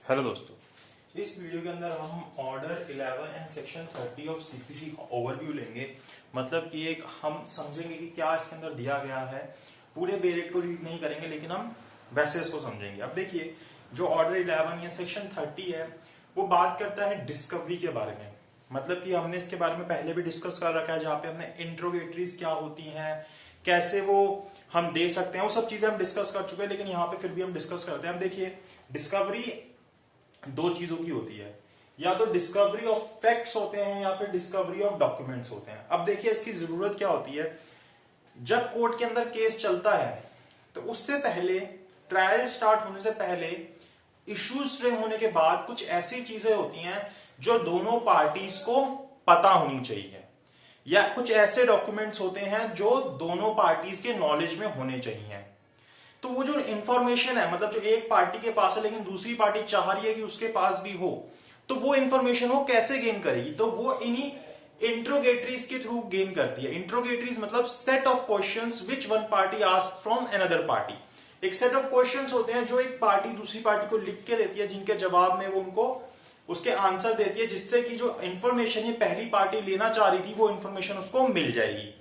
Hello दोस्तों, इस video के अंदर हम order 11 and section 30 of CPC का ओवरव्यू लेंगे। मतलब कि एक हम समझेंगे कि क्या इसके अंदर दिया गया है। पूरे बेरेट को रीड नहीं करेंगे लेकिन हम वैसे इसको समझेंगे। अब देखिए, जो ऑर्डर 11 या सेक्शन 30 है वो बात करता है डिस्कवरी के बारे में। मतलब कि हमने इसके बारे में पहले भी डिस्कस कर रखा है, जहां पे हमने इंट्रोगेटरीज क्या होती हैं, कैसे वो हम दे सकते हैं, वो सब चीजें हम डिस्कस कर चुके हैं। लेकिन यहाँ पे फिर भी हम डिस्कस करते हैं। अब देखिए, डिस्कवरी दो चीजों की होती है, या तो डिस्कवरी ऑफ फैक्ट्स होते हैं या फिर डिस्कवरी ऑफ डॉक्यूमेंट्स होते हैं। अब देखिए, इसकी जरूरत क्या होती है। जब कोर्ट के अंदर केस चलता है तो उससे पहले, ट्रायल स्टार्ट होने से पहले, इश्यूज फ्रेम होने के बाद कुछ ऐसी चीजें होती हैं जो दोनों पार्टीज को पता होनी चाहिए, या कुछ ऐसे डॉक्यूमेंट्स होते हैं जो दोनों पार्टीज के नॉलेज में होने चाहिए। तो वो जो इंफॉर्मेशन है, मतलब जो एक पार्टी के पास है लेकिन दूसरी पार्टी चाह रही है कि उसके पास भी हो, तो वो इंफॉर्मेशन वो कैसे गेन करेगी? तो वो इन्हीं इंट्रोगेटरीज के थ्रू गेन करती है। इंट्रोगेटरीज मतलब set of questions which one party ask from another party. एक सेट ऑफ क्वेश्चंस होते हैं जो एक पार्टी दूसरी पार्टी को लिख के देती है, जिनके जवाब में वो उनको उसके आंसर देती है, जिससे कि जो इंफॉर्मेशन ये पहली पार्टी लेना चाह रही थी वो इंफॉर्मेशन उसको मिल जाएगी।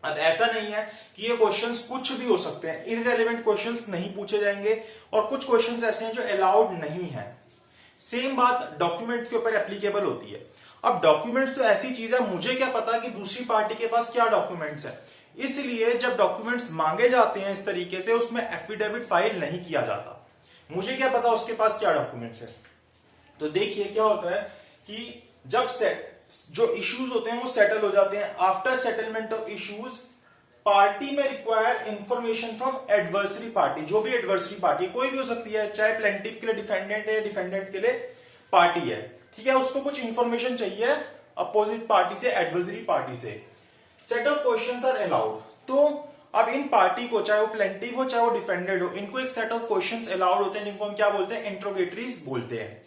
अब ऐसा नहीं है कि ये क्वेश्चंस कुछ भी हो सकते हैं, इररेलेवेंट क्वेश्चंस नहीं पूछे जाएंगे, और कुछ क्वेश्चंस ऐसे हैं जो अलाउड नहीं है। सेम बात डॉक्यूमेंट्स के ऊपर एप्लीकेबल होती है। अब डॉक्यूमेंट्स तो ऐसी चीज है, मुझे क्या पता कि दूसरी पार्टी के पास क्या डॉक्यूमेंट्स है। इसलिए जब डॉक्यूमेंट्स मांगे जाते हैं इस तरीके से, उसमें एफिडेविट फाइल नहीं किया जाता। मुझे क्या पता उसके पास क्या डॉक्यूमेंट्स है। तो देखिए क्या होता है कि जब जो इश्यूज होते हैं वो सेटल हो जाते हैं। After settlement of issues, party may require information from adversary party. जो भी एडवर्सरी पार्टी कोई भी हो सकती है, चाहे प्लेंटिफ के लिए डिफेंडेंट है, डिफेंडेंट के लिए पार्टी है, ठीक है, उसको कुछ इंफॉर्मेशन चाहिए अपोजिट पार्टी से, एडवर्सरी पार्टी से। Set of questions are allowed. तो अब इन पार्टी को, चाहे वो प्लेंटिफ हो चाहे वो डिफेंडेड हो, इनको एक सेट ऑफ क्वेश्चंस अलाउड होते हैं जिनको हम क्या बोलते हैं, इंट्रोगेटरीज बोलते हैं।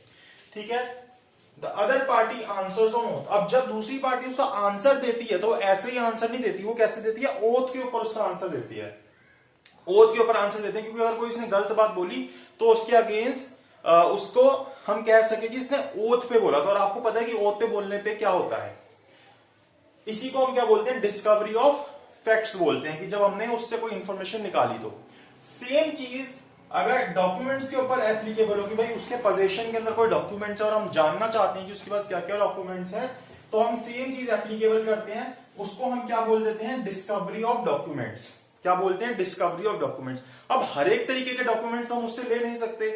ठीक है, the other party answers on oath. अब जब दूसरी पार्टी उसका आंसर देती है तो ऐसे ही आंसर नहीं देती, वो कैसे देती है, ओथ के ऊपर उसका आंसर देती है। ओथ के ऊपर आंसर देते हैं, क्योंकि अगर कोई इसने गलत बात बोली तो उसके अगेंस्ट उसको हम कह सके कि इसने ओथ पे बोला था। और आपको पता है कि ओथ पे बोलने पे क्या होता है, इसी को हम क्या बोलते हैं, डिस्कवरी ऑफ फैक्ट्स बोलते हैं, कि जब हमने उससे कोई इंफॉर्मेशन निकाली। तो सेम चीज अगर डॉक्यूमेंट्स के ऊपर एप्लीकेबल हो कि भाई उसके पोजीशन के अंदर कोई डॉक्यूमेंट्स है और हम जानना चाहते हैं कि उसके पास क्या क्या डॉक्यूमेंट्स हैं, तो हम सेम चीज एप्लीकेबल करते हैं। उसको हम क्या बोल देते हैं, डिस्कवरी ऑफ डॉक्यूमेंट्स। क्या बोलते हैं, डिस्कवरी ऑफ डॉक्यूमेंट्स। अब हर एक तरीके के डॉक्यूमेंट्स हम उससे ले नहीं सकते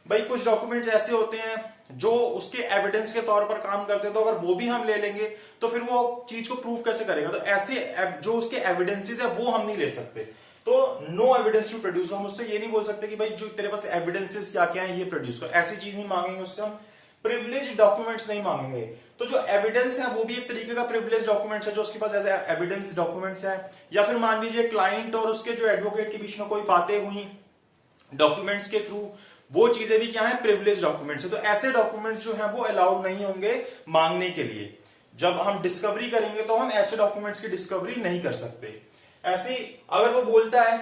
भाई। कुछ डॉक्यूमेंट्स ऐसे होते हैं जो उसके एविडेंस के तौर पर काम करते हैं, तो अगर वो भी हम ले लेंगे तो फिर वो चीज को प्रूव कैसे करेगा। तो ऐसे जो उसके एविडेंसेस है वो हम नहीं ले सकते। तो नो एविडेंस टू प्रोड्यूस। हम उससे ये नहीं बोल सकते कि भाई जो तेरे पास एविडेंसेस क्या क्या है ये प्रोड्यूस कर, ऐसी चीज नहीं मांगेंगे उससे हम। प्रिविलेज डॉक्यूमेंट्स नहीं मांगेंगे। तो जो एविडेंस है वो भी एक तरीके का प्रिविलेज डॉक्यूमेंट्स है जो उसके पास एज एविडेंस डॉक्यूमेंट्स है। या फिर मान लीजिए क्लाइंट और उसके जो एडवोकेट के बीच में कोई बातें हुई डॉक्यूमेंट्स के थ्रू, वो चीजें भी क्या है, प्रिविलेज डॉक्यूमेंट्स है। तो ऐसे डॉक्यूमेंट्स जो है वो अलाउड नहीं होंगे मांगने के लिए। जब हम डिस्कवरी करेंगे तो हम ऐसे डॉक्यूमेंट्स की डिस्कवरी नहीं कर सकते। ऐसी अगर वो बोलता है,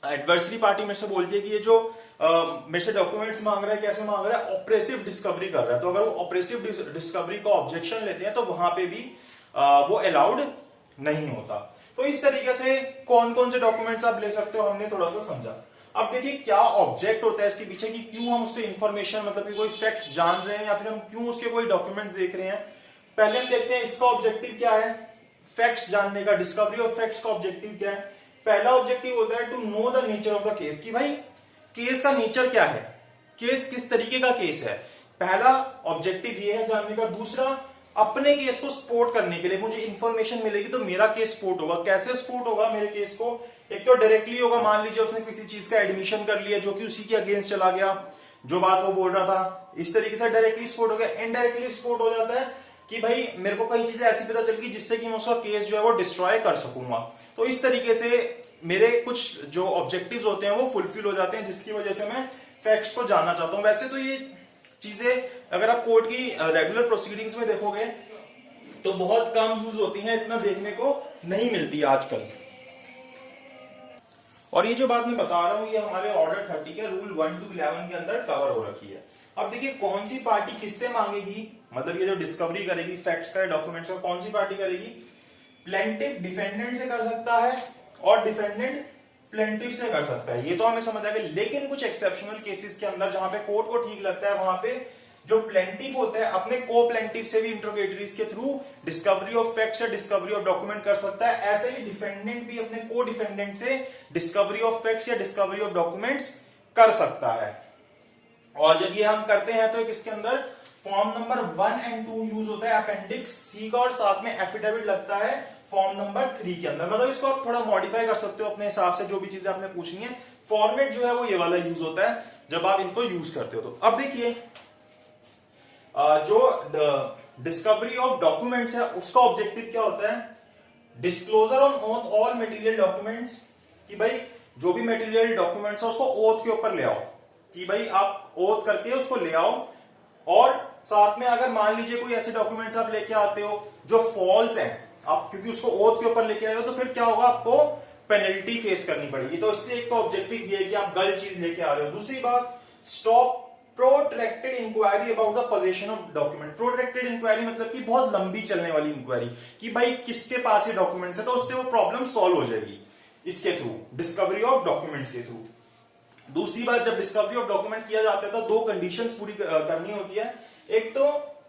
एडवर्सरी पार्टी मेरे से बोलती है कि ये जो मेरे से डॉक्यूमेंट्स मांग रहा है, कैसे मांग रहा है, ऑपरेसिव डिस्कवरी कर रहा है, तो अगर वो ऑपरेसिव डिस्कवरी का ऑब्जेक्शन लेते हैं तो वहां पे भी वो अलाउड नहीं होता। तो इस तरीके से कौन कौन से डॉक्यूमेंट्स आप ले सकते हो हमने थोड़ा सा समझा। अब देखिए क्या ऑब्जेक्ट होता है इसके पीछे, कि क्यों हम उससे इंफॉर्मेशन, मतलब कि कोई फैक्ट्स जान रहे हैं या फिर हम क्यों उसके कोई डॉक्यूमेंट्स देख रहे हैं। पहले हम देखते हैं इसका ऑब्जेक्टिव क्या है, फैक्ट्स जानने का। डिस्कवरी ऑफ फैक्ट्स का ऑब्जेक्टिव क्या है? पहला ऑब्जेक्टिव होता है to know the nature of the case, कि भाई केस का नेचर क्या है, केस किस तरीके का केस है। पहला ऑब्जेक्टिव ये है जानने का। दूसरा, अपने केस को सपोर्ट करने के लिए मुझे इंफॉर्मेशन मिलेगी तो मेरा केस सपोर्ट होगा। कैसे सपोर्ट होगा मेरे केस को? एक तो डायरेक्टली होगा, मान लीजिए उसने किसी चीज का एडमिशन कर लिया जो कि उसी के अगेंस्ट चला गया, जो बात वो बोल रहा था, इस तरीके से डायरेक्टली सपोर्ट हो गया। इनडायरेक्टली सपोर्ट हो जाता है कि भाई मेरे को कई चीजें ऐसी पता चल गई जिससे कि मैं उसका केस जो है वो डिस्ट्रॉय कर सकूंगा। तो इस तरीके से मेरे कुछ जो ऑब्जेक्टिव्स होते हैं वो फुलफिल हो जाते हैं, जिसकी वजह से मैं फैक्ट्स को जानना चाहता हूं। वैसे तो ये चीजें अगर आप कोर्ट की रेगुलर प्रोसीडिंग्स में देखोगे तो बहुत कम यूज होती हैं, इतना देखने को नहीं मिलती आजकल। और ये जो बात मैं बता रहा हूं ये हमारे ऑर्डर 30 के रूल 1 to 11 के अंदर कवर हो रखी है। अब देखिए कौन सी पार्टी किससे मांगेगी, मतलब ये जो डिस्कवरी करेगी फैक्ट्स का डॉक्यूमेंट्स का, कौन सी पार्टी करेगी? प्लेंटिफ डिफेंडेंट से कर सकता है और डिफेंडेंट प्लेंटिफ से कर सकता है, ये तो हमें समझ आ गया। लेकिन कुछ एक्सेप्शनल केसेस के अंदर जहां पे कोर्ट को ठीक लगता है वहां पे जो प्लेंटिफ होता है अपने को प्लेंटिफ से भी इंट्रोगेटरीज के थ्रू डिस्कवरी ऑफ फैक्ट्स या डिस्कवरी ऑफ डॉक्यूमेंट कर सकता है। ऐसे ही डिफेंडेंट भी अपने को डिफेंडेंट से डिस्कवरी ऑफ फैक्ट्स या डिस्कवरी ऑफ डॉक्यूमेंट्स कर सकता है। और जब ये हम करते हैं तो इसके अंदर फॉर्म नंबर 1 और 2 यूज होता है अपेंडिक्स सी का, और साथ में एफिडेविट लगता है फॉर्म नंबर 3 के अंदर। मतलब इसको आप थोड़ा मॉडिफाई कर सकते हो अपने हिसाब से, जो भी चीजें आपने पूछनी है। फॉर्मेट जो है वो ये वाला यूज होता है जब आप इनको यूज करते हो। तो अब देखिए जो डिस्कवरी ऑफ डॉक्यूमेंट्स है उसका ऑब्जेक्टिव क्या होता है? Disclosure on oath all material documents, कि भाई जो भी मटेरियल डॉक्यूमेंट्स है उसको ओथ के ऊपर ले आओ, कि भाई आप ओथ करके उसको ले आओ। और साथ में अगर मान लीजिए कोई ऐसे डॉक्यूमेंट्स आप लेके आते हो जो फॉल्स हैं, आप क्योंकि उसको ओथ के ऊपर लेके आए हो तो फिर क्या होगा, आपको पेनल्टी फेस करनी पड़ेगी। तो इससे एक तो ऑब्जेक्टिव ये है कि आप गलत चीज लेके आ रहे हो। दूसरी बात, stop protracted inquiry about the position of document. Protracted inquiry मतलब कि बहुत लंबी चलने वाली इंक्वायरी, कि भाई किसके पास ये डॉक्यूमेंट्स है, तो उससे वो प्रॉब्लम सॉल्व हो जाएगी इसके थ्रू, डिस्कवरी ऑफ डॉक्यूमेंट्स के थ्रू। दूसरी बात, जब डिस्कवरी ऑफ डॉक्यूमेंट किया जाता है तो 2 कंडीशंस पूरी करनी होती है। एक तो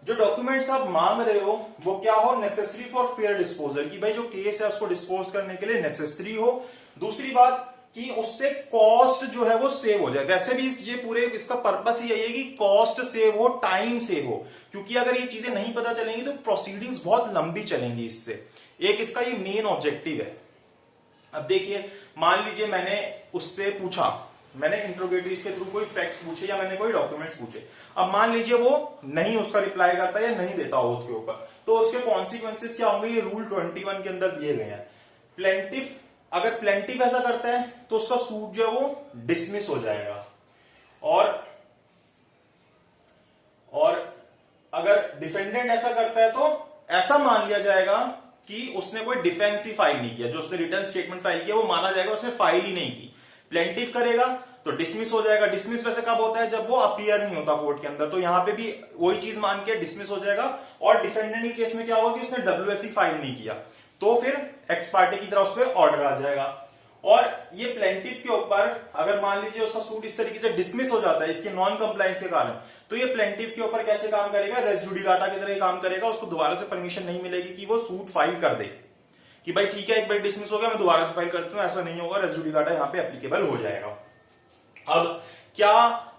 जो डॉक्यूमेंट्स आप मांग रहे हो वो क्या हो, नेसेसरी फॉर फेयर डिस्पोजल, कि भाई जो केस है उसको डिस्पोज करने के लिए नेसेसरी हो। दूसरी बात कि उससे कॉस्ट जो है वो सेव हो जाए। वैसे भी ये पूरे इसका पर्पस ही यही है कि कॉस्ट सेव हो, टाइम सेव हो, क्योंकि अगर ये चीजें नहीं पता चलेंगी तो प्रोसीडिंग्स बहुत लंबी चलेंगी। इससे एक इसका ये मेन ऑब्जेक्टिव है। अब देखिए मान लीजिए मैंने उससे पूछा, मैंने इंट्रोगेटरीज के थ्रू कोई फैक्ट्स पूछे या मैंने कोई डॉक्यूमेंट्स पूछे। अब मान लीजिए वो नहीं उसका रिप्लाई करता या नहीं देता ओथ के ऊपर, तो उसके कॉन्सिक्वेंसेस क्या होंगे, ये रूल 21 के अंदर दिए गए हैं। प्लेंटिफ, अगर प्लेंटिफ ऐसा करता है तो उसका सूट जो है वो डिसमिस हो जाएगा। और अगर डिफेंडेंट ऐसा करता है तो ऐसा मान लिया जाएगा कि उसने कोई डिफेंस ही फाइल नहीं किया, जो उसने रिटर्न स्टेटमेंट फाइल किया वो माना जाएगा उसने फाइल ही नहीं की। प्लेंटिफ करेगा तो डिसमिस हो जाएगा। डिसमिस वैसे कब होता है, जब वो अपीयर नहीं होता कोर्ट के अंदर, तो यहां पे भी वही चीज मान के डिसमिस हो जाएगा। और डिफेंडेंट के केस में क्या होगा कि उसने डब्ल्यूएससी फाइल नहीं किया, तो फिर एक्स पार्टी की तरफ उस पर ऑर्डर आ जाएगा। और ये प्लेंटिफ के ऊपर अगर मान लीजिए उसका सूट इस तरीके से डिसमिस हो जाता है इसके नॉन कंप्लायंस के कारण, तो ये प्लेंटिफ के ऊपर कैसे काम करेगा, रेस जुडिकाटा की तरह काम करेगा। उसको दोबारा से परमिशन नहीं मिलेगी कि वो सूट फाइल कर दे, कि भाई ठीक है एक बार डिसमिस हो गया मैं दोबारा से फाइल करता हूं, ऐसा नहीं होगा। रेस जुडिकाटा यहां पे एप्लीकेबल हो जाएगा। अब क्या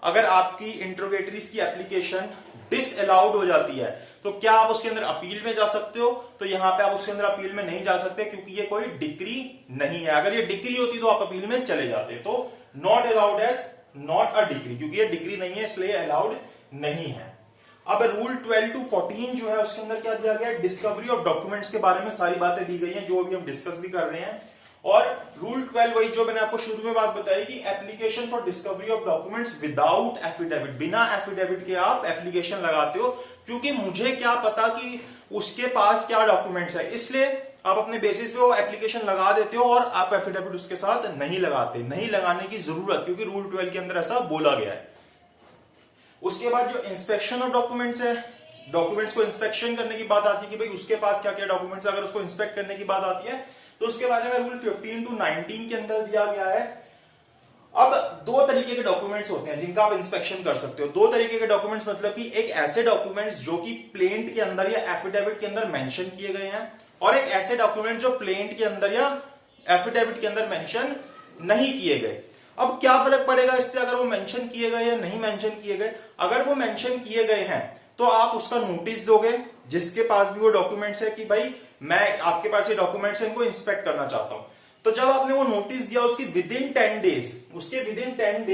अगर आपकी इंट्रोगेटरीज की एप्लीकेशन डिसअलाउड हो जाती है तो क्या आप उसके अंदर अपील में जा सकते हो? तो यहां पे आप उसके अंदर अपील में नहीं जा सकते, क्योंकि ये कोई डिक्री नहीं है। अगर ये डिक्री होती तो आप अपील में चले जाते। तो not allowed as not a decree, क्योंकि ये डिक्री नहीं है इसलिए अलाउड नहीं है। अब रूल 12 to 14 जो है उसके अंदर क्या दिया गया है, डिस्कवरी ऑफ डॉक्यूमेंट्स के बारे में सारी बातें दी गई हैं जो अभी हम डिस्कस भी कर रहे हैं। और रूल 12 वही जो मैंने आपको शुरू में बात बताई कि application for discovery of documents without affidavit, बिना एफिडेविट के आप एप्लीकेशन लगाते हो, क्योंकि मुझे क्या पता कि उसके पास क्या डॉक्यूमेंट्स है, इसलिए आप अपने बेसिस पे वो एप्लीकेशन लगा देते हो और आप एफिडेविट उसके साथ नहीं लगाते। नहीं लगाने की जरूरत, क्योंकि रूल 12 के अंदर ऐसा बोला गया है। उसके बाद जो इंस्पेक्शन ऑफ डॉक्यूमेंट्स है, डॉक्यूमेंट्स को इंस्पेक्शन करने की बात आती है कि भाई उसके पास क्या क्या डॉक्यूमेंट्स, अगर उसको इंस्पेक्ट करने की बात आती है तो उसके बारे में रूल 15 to 19 के अंदर दिया गया है। अब 2 तरीके के डॉक्यूमेंट्स होते हैं जिनका आप इंस्पेक्शन कर सकते हो। 2 तरीके के डॉक्यूमेंट्स मतलब कि एक ऐसे डॉक्यूमेंट्स जो कि प्लेंट के अंदर या एफिडेविट के अंदर मेंशन किए गए हैं, और एक ऐसे डॉक्यूमेंट जो प्लेंट के अंदर या एफिडेविट के अंदर मेंशन नहीं किए गए। अब क्या फर्क पड़ेगा इससे अगर वो मेंशन किए गए या नहीं मेंशन किए गए? अगर वो मेंशन किए गए हैं तो आप उसका नोटिस दोगे जिसके पास भी वो डॉक्यूमेंट्स है कि भाई मैं आपके पास ये डॉक्यूमेंट्स है इनको इंस्पेक्ट करना चाहता हूं। तो जब आपने वो नोटिस दिया उसकी विदिन 10 डेज, उसके विदिन 10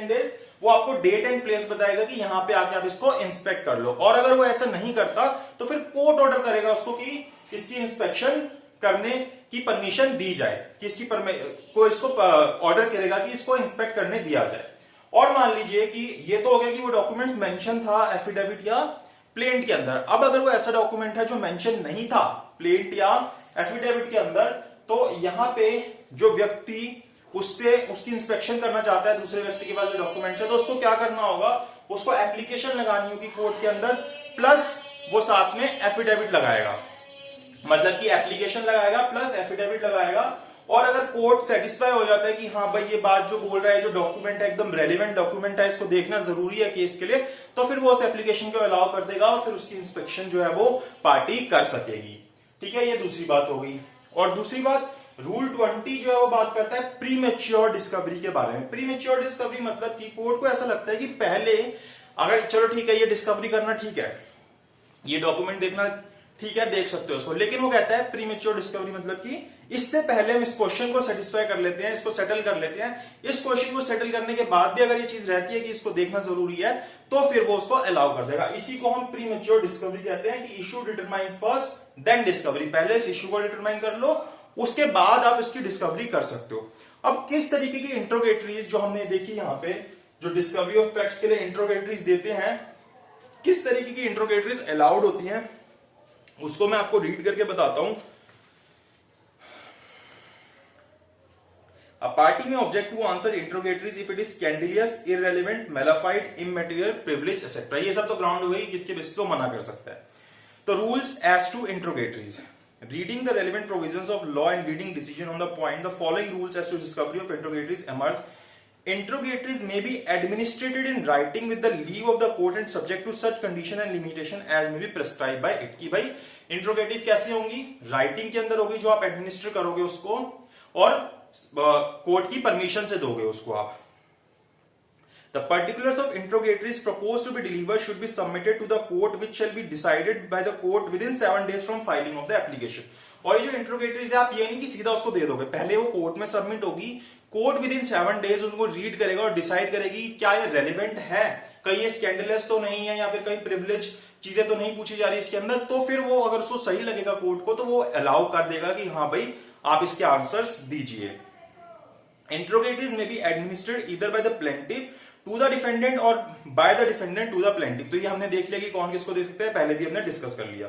डेज वो आपको डेट एंड प्लेस बताएगा कि यहां पे आके आप इसको इंस्पेक्ट कर लो। और अगर वो ऐसा नहीं करता तो फिर कोर्ट ऑर्डर करेगा उसको कि इसकी इंस्पेक्शन करने की परमिशन दी जाए, कि इसकी इसको ऑर्डर करेगा कि इसको इंस्पेक्ट करने दिया जाए। और मान लीजिए कि ये तो हो गया कि वो डॉक्यूमेंट्स मेंशन था एफिडेविट या प्लेंट के अंदर। अब अगर वो ऐसा डॉक्यूमेंट है जो मेंशन नहीं था प्लेंट या एफिडेविट के अंदर, तो यहाँ पे जो व्यक्ति उससे उसकी इंस्पेक्शन करना चाहता है, दूसरे व्यक्ति के पास जो डॉक्यूमेंट्स है, तो उसको क्या करना होगा, उसको एप्लीकेशन लगानी होगी कोर्ट के अंदर, प्लस वो साथ में एफिडेविट लगाएगा। मतलब कि एप्लीकेशन लगाएगा प्लस एफिडेविट लगाएगा। और अगर कोर्ट सेटिस्फाई हो जाता है कि हाँ भाई ये बात जो बोल रहा है, जो डॉक्यूमेंट है एकदम रेलिवेंट डॉक्यूमेंट है, इसको देखना जरूरी है केस के लिए, तो फिर वो उस एप्लीकेशन को अलाउ कर देगा और फिर उसकी इंस्पेक्शन जो है वो पार्टी कर सकेगी। ठीक है, ये दूसरी बात हो गई। और दूसरी बात, रूल 20 जो है वो बात करता है प्री मेच्योर डिस्कवरी के बारे में। प्री मेच्योर डिस्कवरी मतलब कि कोर्ट को ऐसा लगता है कि पहले अगर चलो ठीक है ये डिस्कवरी करना ठीक है, ये डॉक्यूमेंट देखना ठीक है, देख सकते हो उसको, लेकिन वो कहता है प्री मेच्योर डिस्कवरी मतलब कि इससे पहले हम इस क्वेश्चन को सेटिस्फाई कर लेते हैं, इसको सेटल कर लेते हैं। इस क्वेश्चन को सेटल करने के बाद भी अगर ये चीज रहती है कि इसको देखना जरूरी है, तो फिर वो उसको अलाउ कर देगा। इसी को हम प्री मेच्योर डिस्कवरी कहते हैं कि issue determine first then discovery. पहले इस इशू को डिटरमाइन कर लो, उसके बाद आप इसकी डिस्कवरी कर सकते हो। अब किस तरीके की इंट्रोगेटरीज जो हमने देखी यहाँ पे, जो डिस्कवरी ऑफ फैक्ट्स के लिए इंट्रोगेटरीज देते हैं, किस तरीके की इंट्रोगेटरीज अलाउड होती हैं, उसको मैं आपको रीड करके बताता हूं। A party may object to answer interrogatories if it is scandalous, irrelevant, malified, immaterial, privileged, etc. ये सब तो ग्राउंड हो गई किसके बेसिस पे मना कर सकता है। तो rules as to interrogatories, reading the relevant provisions of law and leading decision on the point, the following rules as to discovery of interrogatories emerge. Interrogatories may be administered in writing with the leave of the court and subject to such condition and limitation as may be prescribed by it. कि भाई इंट्रोगेटरीज कैसे होंगी, writing के अंदर होगी, जो आप administer करोगे उसको, और कोर्ट की परमिशन से दोगे उसको आप। The particulars of interrogatories proposed to be delivered should be submitted to the court, which shall be decided by the court within 7 days from filing of the application. और ये जो इंट्रोगेटरीज है, आप ये नहीं कि सीधा उसको दे दोगे, पहले वो कोर्ट में सबमिट होगी, कोर्ट विद इन 7 डेज उनको रीड करेगा और डिसाइड करेगी क्या ये रेलिवेंट है, कहीं ये स्कैंडलस तो नहीं है, या फिर कहीं प्रिविलेज चीजें तो नहीं पूछी जा रही इसके अंदर। तो फिर वो अगर उसको सही लगेगा कोर्ट को, तो वो अलाउ कर देगा कि हाँ भाई आप इसके आंसर्स दीजिए। Interrogatories may be administered either by the plaintiff to the defendant or by the defendant to the plaintiff. तो ये हमने देख लिया कि कौन किसको दे सकते हैं, पहले भी हमने डिस्कस कर लिया।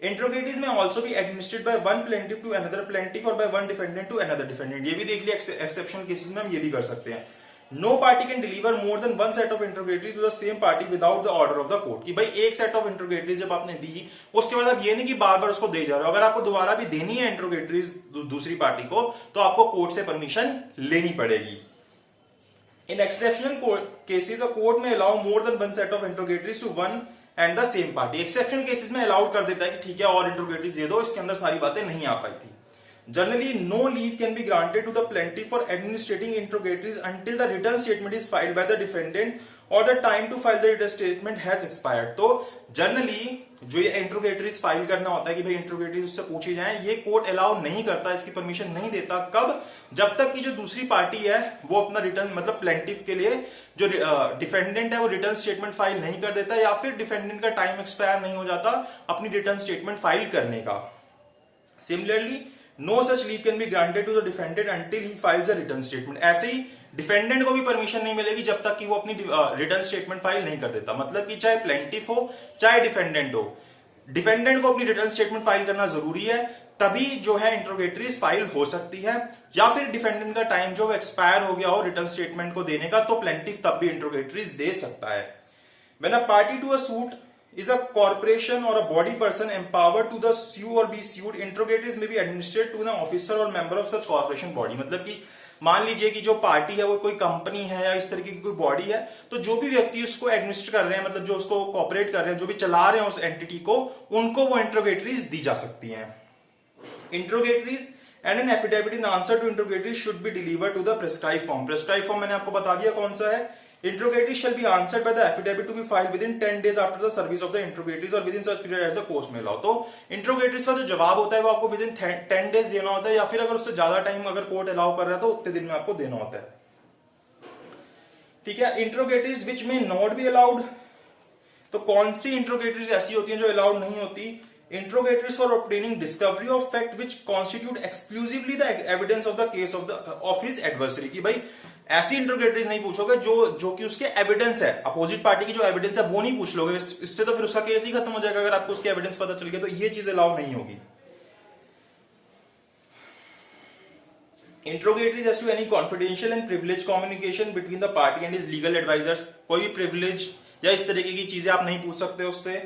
Interrogatories may also be administered by one plaintiff to another plaintiff or by one defendant to another defendant. ये भी देख लिया, एक्सेप्शनल केसेस में हम ये भी कर सकते हैं। No party can deliver more than one set of interrogatories to the same party without the order of the court. कि भाई एक सेट ऑफ इंट्रोगेटरीज जब आपने दी, उसके बाद आप ये नहीं कि बार बार उसको दे जा रहे हो। अगर आपको दोबारा भी देनी है इंट्रोगेटरीज दूसरी पार्टी को, तो आपको कोर्ट से परमिशन लेनी पड़ेगी। In exceptional cases, a court may allow more than one set of interrogatories to one and the same party. Exceptional cases में अलाउड कर देता है कि ठीक है और इंट्रोगेटरीज दे दो, इसके अंदर सारी बातें नहीं आ पाई थी। Generally, no leave can be granted to the plaintiff for administrating interrogatories until the written statement is filed by the defendant or the time to file the written statement has expired. तो generally जो ये इंट्रोगेटरीज file करना होता है कि भाई इंट्रोगेटरीज उससे पूछी जाए, ये कोर्ट अलाउ नहीं करता, इसकी परमिशन नहीं देता। कब? जब तक कि जो दूसरी पार्टी है वो अपना रिटर्न, मतलब प्लेंटिफ के लिए जो डिफेंडेंट है वो रिटर्न स्टेटमेंट फाइल नहीं कर देता, या फिर डिफेंडेंट का टाइम एक्सपायर नहीं हो जाता अपनी रिटर्न स्टेटमेंट फाइल करने का। Similarly no such leave can be granted to the defendant until he files a written statement. ऐसे ही डिफेंडेंट को भी परमिशन नहीं मिलेगी जब तक कि वो अपनी रिटर्न स्टेटमेंट फाइल नहीं कर देता। मतलब कि चाहे प्लेंटिफ हो चाहे डिफेंडेंट हो, डिफेंडेंट को अपनी रिटर्न स्टेटमेंट फाइल करना जरूरी है, तभी जो है इंट्रोगेटरीज फाइल हो सकती है। या फिर डिफेंडेंट का टाइम जो एक्सपायर हो गया हो रिटर्न स्टेटमेंट को देने का, तो प्लेंटिफ तब भी इंट्रोगेटरीज दे सकता है। When a party to a suit is a corporation or a body person empowered to the sue or be sued, interrogatories may be administered to an officer or member of such corporation body. मतलब कि मान लीजिए कि जो party है वो कोई company है या इस तरीके की कोई बॉडी है, तो जो भी व्यक्ति उसको एडमिनिस्टर कर रहे हैं, मतलब जो उसको कॉपरेट कर रहे हैं, जो भी चला रहे हैं उस एंटिटी को, उनको वो इंट्रोगेटरीज दी जा सकती हैं। Interrogatories and an affidavit in answer to interrogatories should be deliver to the prescribe form. Prescribe form मैंने आपको बता दिया कौन सा है। Interrogatories shall be answered by the affidavit to be filed within 10 days after the service of the interrogatories or within such period as the court may allow. तो इंट्रोगेटरीज का जो जवाब होता है वो आपको विदिन 10 डेज देना होता है, या फिर अगर उससे ज्यादा टाइम अगर कोर्ट अलाउ कर रहा है तो उतने दिन में आपको देना होता है। ठीक है। इंट्रोगेटरीज विच में नॉट बी अलाउड, तो कौन सी इंट्रोगेटरीज ऐसी होती हैं जो अलाउड नहीं होती? Interrogatories for obtaining discovery of fact which constitute exclusively the evidence of the case of his adversary. कि भाई ऐसी इंट्रोगेटरीज नहीं पूछोगे जो कि उसके एविडेंस है, अपोजिट पार्टी की जो एविडेंस है वो नहीं पूछ लोगे, इससे तो फिर उसका केस ही खत्म हो जाएगा। अगर आपको उसके एविडेंस पता चल गया तो ये चीज अलाउ नहीं होगी। Interrogatories as to any confidential and privilege communication between the party and his legal advisers. कोई भी प्रिविलेज या इस तरीके की चीजें आप नहीं पूछ सकते उससे।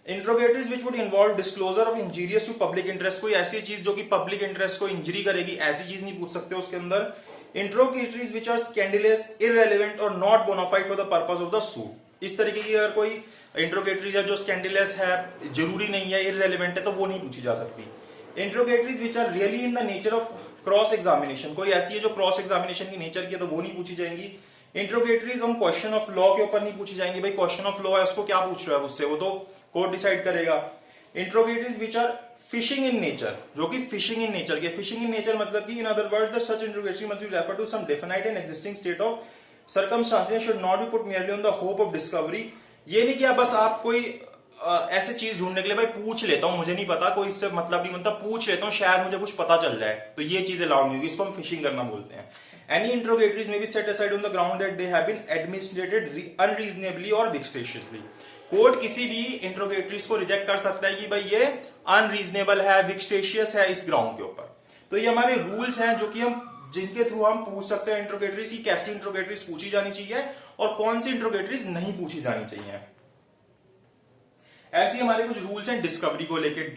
Interrogatories which would involve disclosure of injurious to public interest, कोई ऐसी चीज जो कि पब्लिक इंटरेस्ट को इंजरी करेगी, ऐसी चीज नहीं पूछ सकते उसके अंदर। Interrogatories which are scandalous, irrelevant और not bona fide for the purpose of the suit. इस तरीके की अगर कोई इंट्रोगेटरीज है जो स्कैंडलस है, जरूरी नहीं है, इररेलेवेंट है, तो वो नहीं पूछी जा सकती। Interrogatories which are really in the nature of cross examination, कोई ऐसी है जो क्रॉस एग्जामिनेशन की नेचर की है, तो वो नहीं पूछी जाएंगी। इंट्रोगेटरीज हम क्वेश्चन ऑफ लॉ के ऊपर नहीं पूछी जाएंगी, भाई क्वेश्चन ऑफ लॉ है उसको क्या पूछ रहा है उससे, वो तो कोर्ट डिसाइड करेगा। Interrogatories which are fishing in nature, जो कि फिशिंग इन नेचर के, फिशिंग इन नेचर मतलब कि in other word the such interrogatory must be refer to some definite and existing state of circumstances, should not be put merely on the hope of discovery. ये नहीं कि आप बस आप कोई ऐसे चीज ढूंढने के लिए भाई पूछ लेता हूं, मुझे नहीं पता, कोई इससे मतलब नहीं, मतलब पूछ लेता हूं शायद मुझे कुछ पता चल जाए, तो ये चीज अलाउड नहीं होगी, इसको हम फिशिंग करना बोलते हैं। Any interrogatories may be set aside on the ground that they have been administered unreasonably or vexatiously. Court किसी भी इंट्रोगेटरीज को रिजेक्ट कर सकता है कि भाई ये अनरीजनेबल है, विक्सेशियस है, इस ग्राउंड के ऊपर। तो ये हमारे रूल्स हैं जो कि हम जिनके थ्रू हम पूछ सकते हैं इंट्रोगेटरीज की कैसी इंट्रोगेटरीज पूछी जानी चाहिए और कौन सी इंट्रोगेटरीज नहीं पूछी जानी चाहिए। ऐसे हमारे कुछ रूल्स हैं डिस्कवरी को लेकर।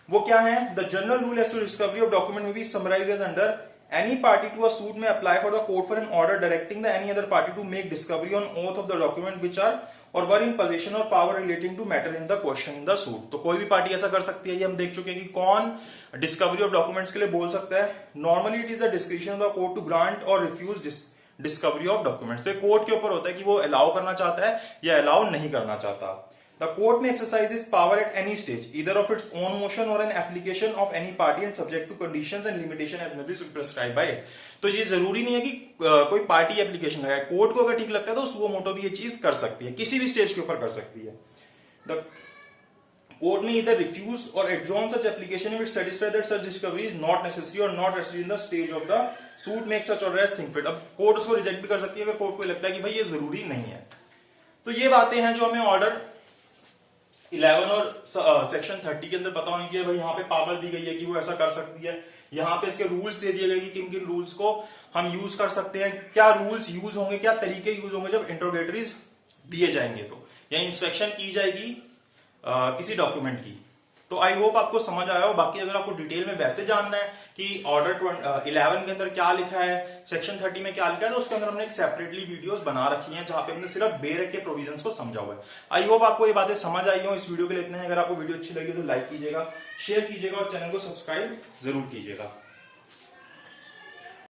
वो क्या है? The general rule as to discovery of document may be summarised as under any party to a suit may apply for the court for an order directing the any other party to make discovery on oath of the document which are or were in possession or power relating to matter in the question in the suit। तो कोई भी party ऐसा कर सकती है, ये हम देख चुके हैं कि कौन डिस्कवरी ऑफ डॉक्यूमेंट्स के लिए बोल सकता है। Normally it is the description of the court to grant और रिफ्यूज डिस्कवरी ऑफ डॉक्यूमेंट्स। तो कोर्ट के ऊपर होता है कि वो अलाउ करना चाहता है या अलाउ नहीं करना चाहता। The court may exercise its power at any stage, either of its own motion or an application of any party and subject to conditions and limitation as may be prescribed by it। तो ये जरूरी नहीं है कि कोई party application लगाए, court को अगर ठीक लगता है तो सुओ मोटो भी ये चीज कर सकती है, किसी भी स्टेज के ऊपर कर सकती है। The court may either refuse or adjourn such application if it satisfies that such discovery is not necessary or not necessary in the stage of the suit make such order as think fit। अब court उसको reject भी कर सकती है अगर court को लगता है कि भाई ये जरूरी नहीं है। तो ये बातें हैं जो हमें ऑर्डर 11 और सेक्शन 30 के अंदर पता होनी चाहिए। भाई यहाँ पे पावर दी गई है कि वो ऐसा कर सकती है, यहाँ पे इसके रूल्स दे दिए गए कि किन किन रूल्स को हम यूज कर सकते हैं, क्या रूल्स यूज होंगे, क्या तरीके यूज होंगे जब इंट्रोगेटरीज दिए जाएंगे तो, या इंस्पेक्शन की जाएगी किसी डॉक्यूमेंट की। तो आई होप आपको समझ आया हो। बाकी अगर आपको डिटेल में वैसे जानना है कि ऑर्डर 11 के अंदर क्या लिखा है, सेक्शन 30 में क्या लिखा है, तो उसके अंदर हमने एक सेपरेटली वीडियोस बना रखी हैं जहां पे हमने सिर्फ बेयर के प्रोविजंस को समझा हुआ है। आई होप आपको ये बातें समझ आई हो। इस वीडियो के लिए इतना है। अगर आपको वीडियो अच्छी लगी तो लाइक कीजिएगा, शेयर कीजिएगा और चैनल को सब्सक्राइब जरूर कीजिएगा।